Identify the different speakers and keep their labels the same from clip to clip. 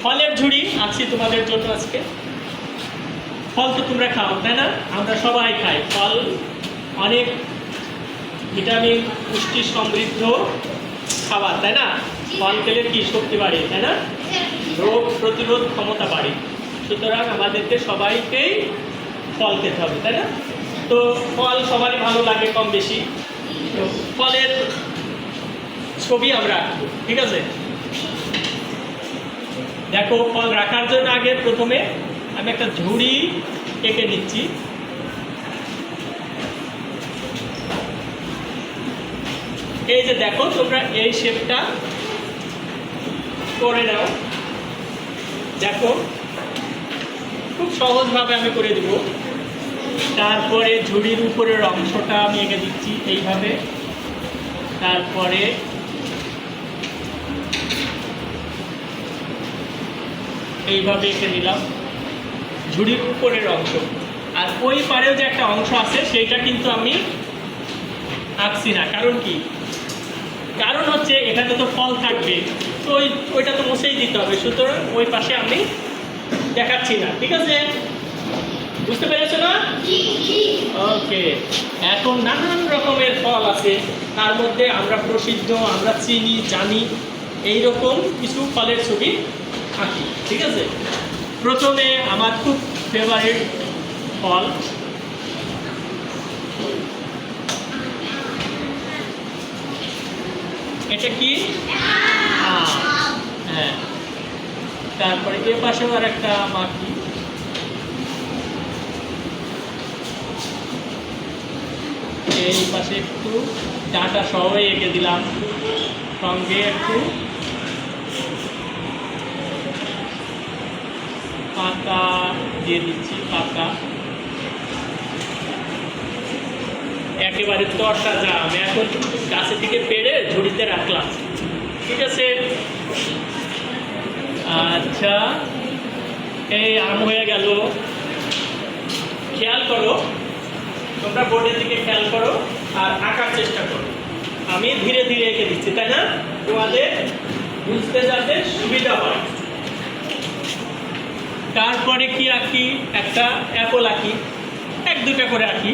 Speaker 1: ফলের ঝুড়ি আছি তোমাদের জন্য আজকে। ফল তো তোমরা খাও, তাই না? আমরা সবাই খাই ফল। অনেক ভিটামিন, পুষ্টি সমৃদ্ধ খাবার, তাই না? ফল খেলে কি শক্তি বাড়ে, তাই না? রোগ প্রতিরোধ ক্ষমতা বাড়ে। সুতরাং আমাদেরকে সবাইকেই ফল খেতে হবে, তাই না? তো ফল সবারই ভালো লাগে কম বেশি। তো ফলের ছবি আমরা আঁকবো, ঠিক আছে? দেখো, ফল রাখার জন্য আগে প্রথমে আমি একটা ঝুড়ি এঁকে নিচ্ছি। এই যে দেখো, তোমরা এই শেপটা করে নাও। দেখো, খুব সহজভাবে আমি করে দেব। তারপরে ঝুড়ির উপরের অংশটা আমি এঁকে দিচ্ছি এইভাবে। তারপরে এইভাবে এঁকে নিলাম ঝুড়ির উপরের অংশ। আর ওই পারেও যে একটা অংশ আছে সেইটা কিন্তু আমি আঁকছি না। কারণ কি? কারণ হচ্ছে এখানে তো ফল থাকবে, তো ওইটা তো মুছেই দিতে হবে। সুতরাং ওই পাশে আমি দেখাচ্ছি না, ঠিক আছে? বুঝতে পেরেছো না? ওকে। এখন নানান রকমের ফল আছে, তার মধ্যে আমরা প্রসিদ্ধ, আমরা চিনি, জানি, এইরকম কিছু ফলের ছবি আঁকি, ঠিক আছে? প্রথমে আমার খুব ফেভারিট ফল এটা কি? হ্যাঁ। তারপরে এ পাশেও আর একটা বাকি। এই পাশে একটু ডাঁটা সহ এঁকে দিলাম, সঙ্গে একটু পাতা দিয়ে দিচ্ছি। পাতা একেবারে তরতাজা আমি এখন গাছে থেকে পেড়ে ঝুড়িতে রাখলাম, ঠিক আছে? আচ্ছা, এই আম হয়ে গেল। খেয়াল করো, তোমরা বোর্ডের দিকে খেয়াল করো আর আঁকার চেষ্টা করো। আমি ধীরে ধীরে এঁকে দিচ্ছি, তাই না? তোমাদের বুঝতে যাতে সুবিধা হয়। তারপরে কি আঁকি? একটা অ্যাপল আঁকি, এক দুটা করে আঁকি।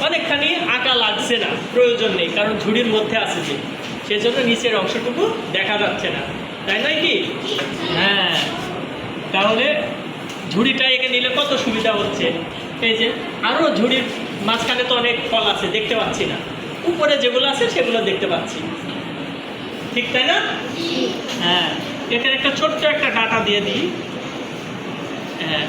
Speaker 1: অনেকখানি আঁকা লাগছে না, প্রয়োজন নেই, কারণ ঝুড়ির মধ্যে আছে যে, সেজন্য নিচের অংশটুকু দেখা যাচ্ছে না, তাই নয় কি? হ্যাঁ। তাহলে ঝুড়িটা এঁকে নিলে কত সুবিধা হচ্ছে। এই যে আরও ঝুড়ির মাঝখানে তো অনেক ফল আছে, দেখতে পাচ্ছি না। উপরে যেগুলো আছে সেগুলো দেখতে পাচ্ছি, ঠিক তাই না? হ্যাঁ। এখানে একটা ছোট্ট একটা ডাঁটা দিয়ে দিই। হ্যাঁ।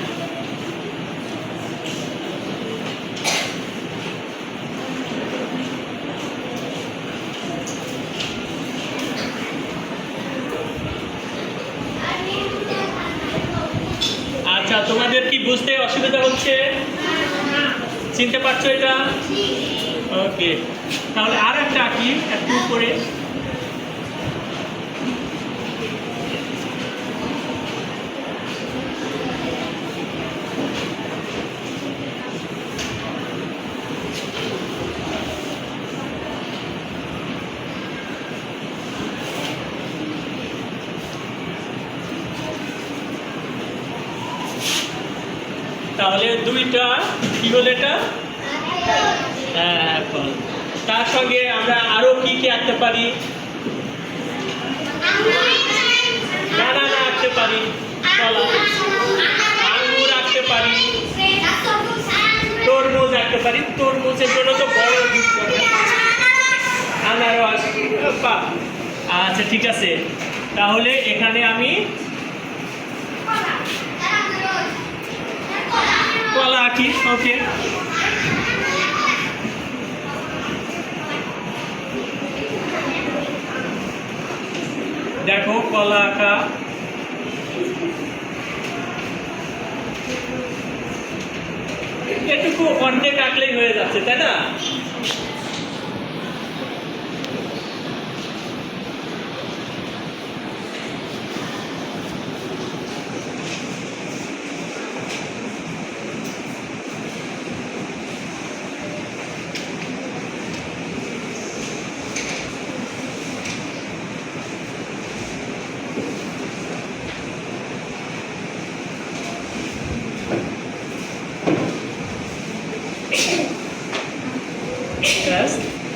Speaker 1: আচ্ছা, তোমাদের কি বুঝতে অসুবিধা হচ্ছে? চিনতে পারছো এটা? ওকে। তাহলে আর একটা আঁকি একটু করে। তাহলে দুইটা কি হলো এটা? হ্যাঁ, ফল। তার সঙ্গে আমরা আরো কি কি আঁকতে পারি? বানানা আঁকতে পারি, কলা, আঙ্গুর আঁকতে পারি, তরমুজ আঁকতে পারি। তরমুজের জন্য তো বড় আনারস। আচ্ছা, ঠিক আছে। তাহলে এখানে আমি কলা আঁকি। ওকে। দেখো, কলা আঁকা। এটুকু অর্ধেক আঁকলেই হয়ে যাচ্ছে, তাই না?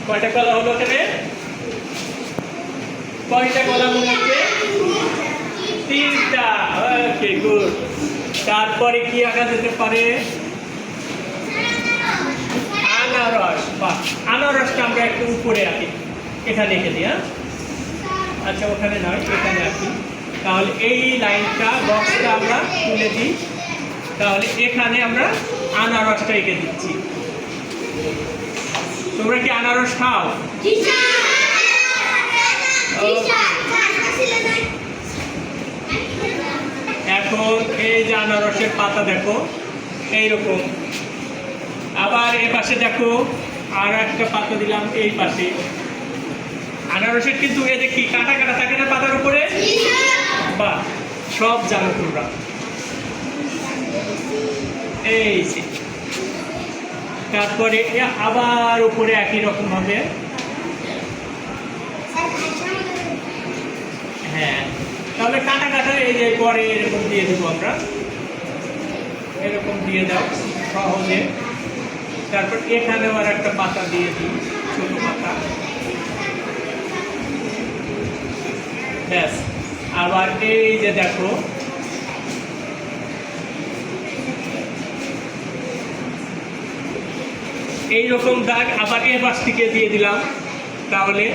Speaker 1: কয়টা কলা হলো এখানে? কয়টা কলা মনে হচ্ছে? 3টা। ওকে, গুড। তারপরে কি আঁকা যেতে পারে? আনারস। বাহ, আনারসটা আমরা একটু উপরে আঁকি, এখানে এঁকে দিই। হ্যাঁ, আচ্ছা, ওখানে নয়, এখানে আঁকি। তাহলে এই লাইনটা, বক্সটা আমরা তুলে দিই। তাহলে এখানে আমরা আনারসটা এঁকে দিচ্ছি। তোমরা কি আনারস খাও? এখন এই যে আনারসের পাতা দেখো এইরকম। আবার এ পাশে দেখো আর একটা পাতা দিলাম এই পাশে। আনারসের কিন্তু এই যে কি কাটা কাটা থাকে না পাতার উপরে? বা সব জানো তোমরা। এই যে তারপরে আবার উপরে একই রকম ভাবে। হ্যাঁ, তাহলে কাটা কাটা এই যে পরে এরকম দিয়ে দেবো আমরা, এরকম দিয়ে দাও সহজে। তারপর এখানেও আর একটা পাতা দিয়ে দিই, ছোট পাতা। ব্যাস। আবার এই যে দেখো এইরকম দাগ আবার এ পাশ থেকে দিয়ে দিলাম। তাহলে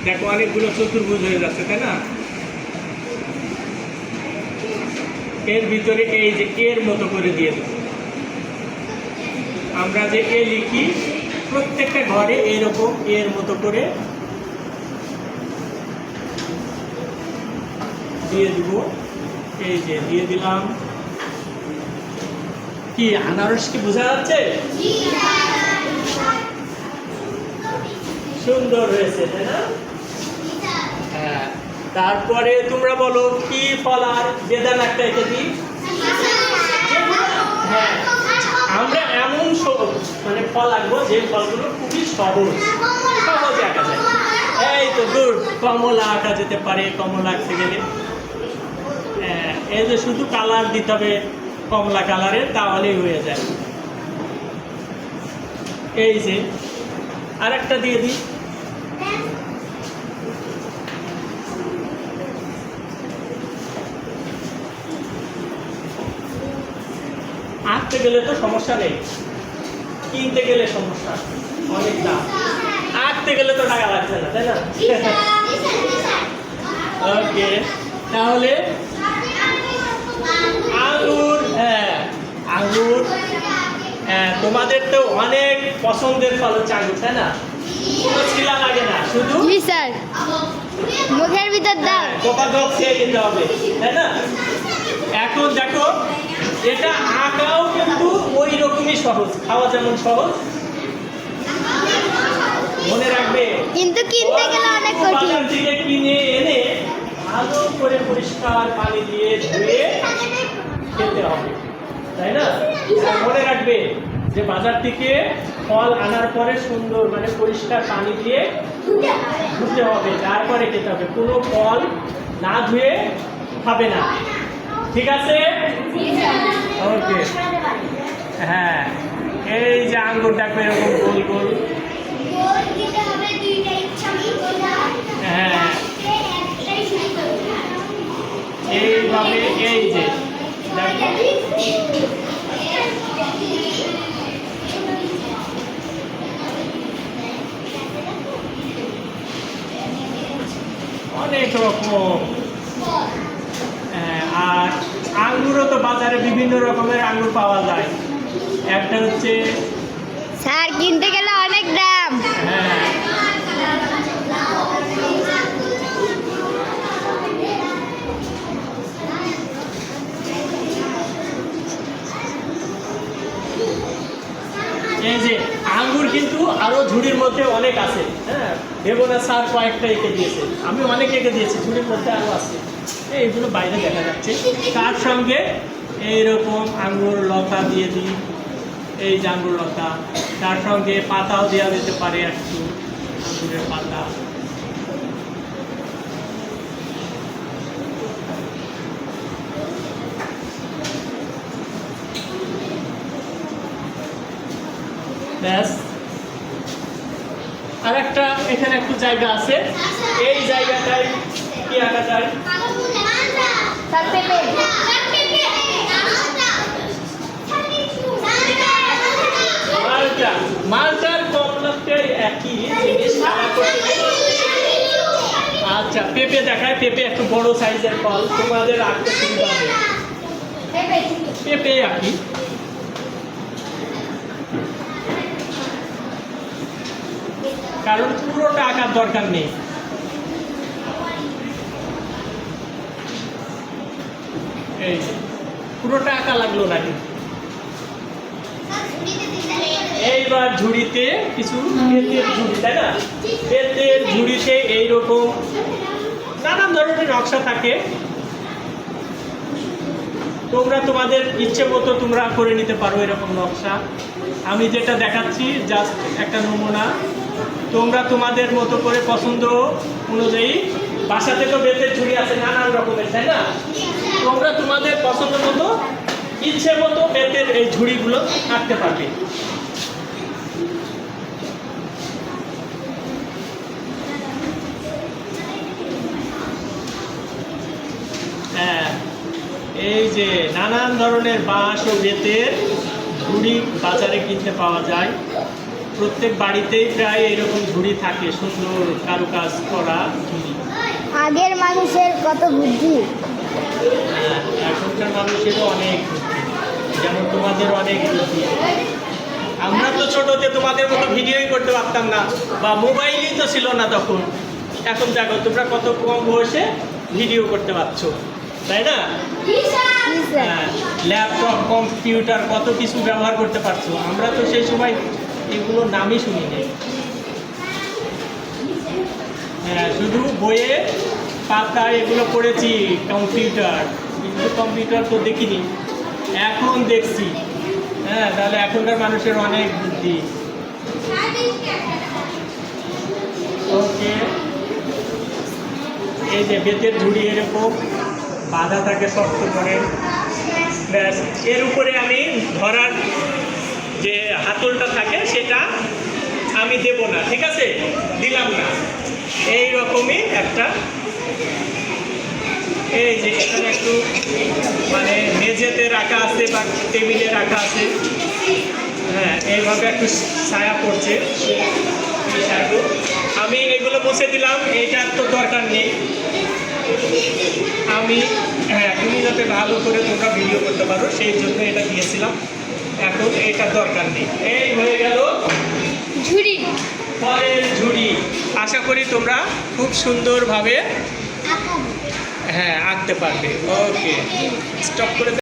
Speaker 1: দেখো অনেকগুলো চতুর্ভুজ হয়ে যাচ্ছে, তাই না? এর ভিতরে এই যে এর মতো করে দিয়ে দেব। আমরা যে এ লিখি প্রত্যেকটা ঘরে এরকম এর মতো করে দিয়ে দিব। এই যে দিয়ে দিলাম। কি আনারস কি বোঝা যাচ্ছে? সুন্দর হয়েছে, তাই না? হ্যাঁ। তারপরে তোমরা বলো কি ফল আর বেদানা একটা এঁকে দিই। হ্যাঁ, আমরা এমন মানে ফল আঁকবো যে ফলগুলো খুবই সহজে আঁকা যায়। এই তো গুড, কমলা আঁকা যেতে পারে। কমলা আঁকতে গেলে এই যে শুধু কালার দিতে হবে কমলা কালারের, তাহলেই হয়ে যায়। এই যে আরেকটা দিয়ে দিই। আঁকতে গেলে তো সমস্যা নেই, কিনতে গেলে সমস্যা, অনেক দাম। আঁকতে গেলে তো টাকা লাগছে না, তাই না? ওকে, তাহলে আঙ্গুর। হ্যাঁ, আঙ্গুর। হ্যাঁ, তোমাদের তো অনেক পছন্দের ফল হচ্ছে আঙ্গুর, তাই না? কোনো ছিলা লাগে না, শুধু
Speaker 2: স্যার মুখের ভিতর দাও,
Speaker 1: কোপা গপ খেয়ে নিতে হবে, তাই না? এখন দেখো এটা আঁকাও কিন্তু ওই রকমই সহজ, খাওয়া যেমন সহজ, মনে রাখবে।
Speaker 2: কিন্তু কিনতে গেলে অনেক কঠিন।
Speaker 1: বাজার থেকে কিনে এনে ভালো করে পরিষ্কার পানি দিয়ে ধুয়ে খেতে হবে, তাই না? মনে রাখবে যে বাজার থেকে ফল আনার পরে সুন্দর মানে পরিষ্কার পানি দিয়ে ধুতে হবে, তারপরে খেতে হবে। কোনো ফল না ধুয়ে খাবে না, ঠিক আছে? ওকে। হ্যাঁ, এই যে আঙ্গুর দেখবে এরকম গোল গোল। হ্যাঁ, এইভাবে এই যে দেখো অনেক রকম। আর আঙ্গুরও তো বাজারে বিভিন্ন রকমের আঙ্গুর পাওয়া যায়। একটা হচ্ছে
Speaker 2: স্যার কিনতে গেলে অনেক দাম।
Speaker 1: হ্যাঁ, এই যে আঙ্গুর কিন্তু আরো ঝুড়ির মধ্যে অনেক আছে। হ্যাঁ, দেবনা স্যার কয়েকটা এঁকে দিয়েছে, আমি অনেক এঁকে দিয়েছি, ঝুড়ির মধ্যে আরো আছে। এইগুলো বাইরে দেখা যাচ্ছে। তার সঙ্গে এইরকম আঙ্গুর লতা দিয়ে দিই, এই যে আঙ্গুর লতা। তার সঙ্গে পাতাও দেওয়া যেতে পারে, একটু আঙ্গুরের পাতা। ব্যাস, আর একটা এখানে একটু জায়গা আছে, এই জায়গাটায় কি আঁকা যায়?
Speaker 2: স্যার পেঁপে।
Speaker 1: মালটা, মালটার কমলাতে একই জিনিস আঁকা করতে। আচ্ছা, পেঁপে দেখায়, পেঁপে একটু বড় সাইজের ফল, তোমাদের আঁকতে সুবিধা হবে। পেঁপে আঁকি। কারণ পুরোটা আঁকার দরকার নেই। এই যে, পুরোটা আঁকা লাগলো না কিন্তু। এইবার ঝুড়িতে কিছু বেতের ঝুড়ি, তাই না? বেতের ঝুড়িতে এইরকম নানান ধরনের নকশা থাকে। তোমরা তোমাদের ইচ্ছে মতো তোমরা করে নিতে পারো এরকম নকশা। আমি যেটা দেখাচ্ছি জাস্ট একটা নমুনা। তোমরা তোমাদের মতো করে পছন্দ অনুযায়ী, বাসাতে তো বেতের ঝুড়ি আছে নানান রকমের, তাই না? তোমরা তোমাদের পছন্দ মতো ইচ্ছে মতো বেতের এই ঝুড়িগুলো আঁকতে পারবে। হ্যাঁ, এই যে নানান ধরনের বাঁশ ও বেতের ঝুড়ি বাজারে কিনতে পাওয়া যায়। প্রত্যেক বাড়িতেই প্রায় এরকম ঝুড়ি থাকে, সুন্দর কারুকাজ করা ঝুড়ি।
Speaker 2: আগের মানুষের কত বুদ্ধি।
Speaker 1: হ্যাঁ, এখনকার মানুষেরও অনেক বুদ্ধি, যেমন তোমাদের অনেক বুদ্ধি। আমরা তো ছোটতে তোমাদের মতো ভিডিওই করতে পারতাম না, বা মোবাইলই তো ছিল না তখন। এখন দেখো তোমরা কত কম বয়সে ভিডিও করতে পারছো, তাই না? হ্যাঁ, ল্যাপটপ, কম্পিউটার কত কিছু ব্যবহার করতে পারছো। আমরা তো সেই সময় এগুলো নামই শুনিনি। হ্যাঁ, শুধু বইয়ে পাতা এগুলো পড়েছি, কম্পিউটার, কিন্তু কম্পিউটার তো দেখিনি, এখন দেখছি। হ্যাঁ, তাহলে এখনকার মানুষের অনেক বুদ্ধি। ওকে, এই যে বেতের ঝুড়ি এরকম বাঁধা থাকে শক্ত করে, ব্যাস এর উপরে আমি ধরার যে হাতলটা থাকে সেটা আমি দেব না, ঠিক আছে? দিলাম না। এই রকমই একটা, এই যে এখানে একটু মানে মেঝেতে রাখা আছে বা টেবিলে রাখা আছে। হ্যাঁ, এইভাবে একটু ছায়া পড়ছে। আমি এগুলো মুছে দিলাম, এইটার তো দরকার নেই। আমি হ্যাঁ, তুমি যাতে ভালো করে তোমরা ভিডিও করতে পারো সেই জন্য এটা দিয়েছিলাম। এখন এটার দরকার নেই। এই হয়ে গেল
Speaker 2: ঝুড়ি।
Speaker 1: ফলের ঝুড়ি। আশা করি তোমরা খুব সুন্দরভাবে হ্যাঁ আঁকতে পারবে। ওকে, স্টপ করে